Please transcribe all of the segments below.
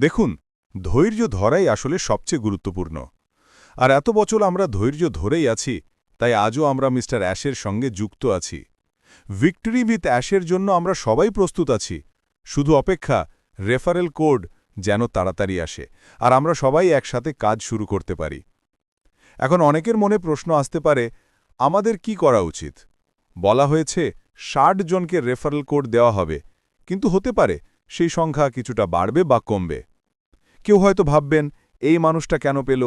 দেখুন, ধৈর্য ধরাই আসলে সবচেয়ে গুরুত্বপূর্ণ। আর এত বছর আমরা ধৈর্য ধরেই আছি, তাই আজও আমরা মিস্টার অ্যাশের সঙ্গে যুক্ত আছি। ভিক্টরি উইথ অ্যাশের জন্য আমরা সবাই প্রস্তুত আছি। শুধু অপেক্ষা রেফারেল কোড যেন তাড়াতাড়ি আসে আর আমরা সবাই একসাথে কাজ শুরু করতে পারি। এখন অনেকের মনে প্রশ্ন আসতে পারে, আমাদের কি করা উচিত? বলা হয়েছে ৬০ জনকে রেফারেল কোড দেওয়া হবে, কিন্তু হতে পারে সেই সংখ্যা কিছুটা বাড়বে বা কমবে। কেউ হয়তো ভাববেন, এই মানুষটা কেন পেল,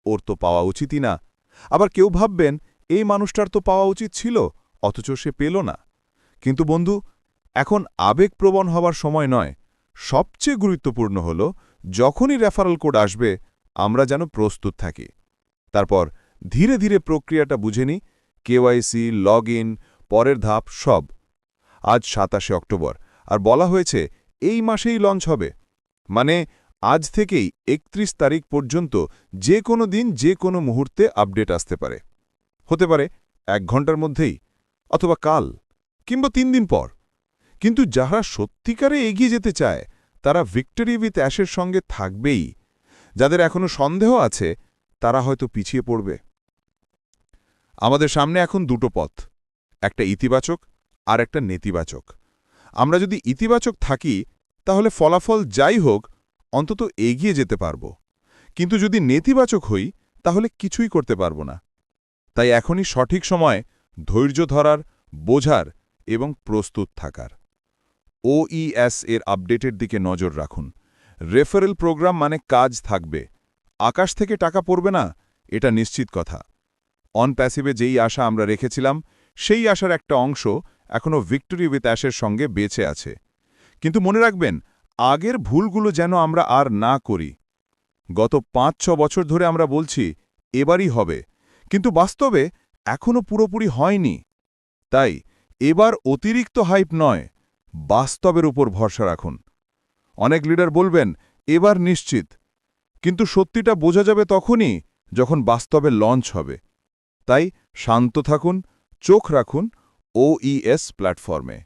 ওর তো পাওয়া উচিতই না। আবার কেউ ভাববেন, এই মানুষটার তো পাওয়া উচিত ছিল, অথচ সে পেল না। কিন্তু বন্ধু, এখন আবেগপ্রবণ হওয়ার সময় নয়। সবচেয়ে গুরুত্বপূর্ণ হল, যখনই রেফারেল কোড আসবে আমরা যেন প্রস্তুত থাকি। তারপর ধীরে ধীরে প্রক্রিয়াটা বুঝে নিই, কেওয়াইসি, লগ ইন, পরের ধাপ সব। আজ ২৭ অক্টোবর, আর বলা হয়েছে এই মাসেই লঞ্চ হবে। মানে আজ থেকেই ৩১ তারিখ পর্যন্ত যে কোনো দিন যে কোনো মুহূর্তে আপডেট আসতে পারে। হতে পারে ১ ঘন্টার মধ্যেই, অথবা কাল, কিংবা ৩ দিন পর। কিন্তু যারা সত্যিকারে এগিয়ে যেতে চায় তারা ভিক্টরি উইথ অ্যাশের সঙ্গে থাকবেই। যাদের এখনো সন্দেহ আছে তারা হয়তো পিছিয়ে পড়বে। আমাদের সামনে এখন দুটো পথ, একটা ইতিবাচক আর একটা নেতিবাচক। আমরা যদি ইতিবাচক থাকি তাহলে ফলাফল যাই হোক অন্তত এগিয়ে যেতে পারব, কিন্তু যদি নেতিবাচক হই তাহলে কিছুই করতে পারব না। তাই এখনই সঠিক সময় ধৈর্য ধরার, বোঝার এবং প্রস্তুত থাকার। ওইএস এর আপডেটের দিকে নজর রাখুন। রেফারেল প্রোগ্রাম মানে কাজ থাকবে, আকাশ থেকে টাকা পড়বে না, এটা নিশ্চিত কথা। অন প্যাসিভে যেই আশা আমরা রেখেছিলাম সেই আশার একটা অংশ এখনও ভিক্টরি উইথ অ্যাশের সঙ্গে বেঁচে আছে। কিন্তু মনে রাখবেন, আগের ভুলগুলো যেন আমরা আর না করি। গত ৫-৬ বছর ধরে আমরা বলছি এবারই হবে, কিন্তু বাস্তবে এখনও পুরোপুরি হয়নি। তাই এবার অতিরিক্ত হাইপ নয়, বাস্তবের উপর ভরসা রাখুন। অনেক লিডার বলবেন এবার নিশ্চিত, কিন্তু সত্যিটা বোঝা যাবে তখনই যখন বাস্তবে লঞ্চ হবে। তাই শান্ত থাকুন, চোখ রাখুন ওইএস প্ল্যাটফর্মে।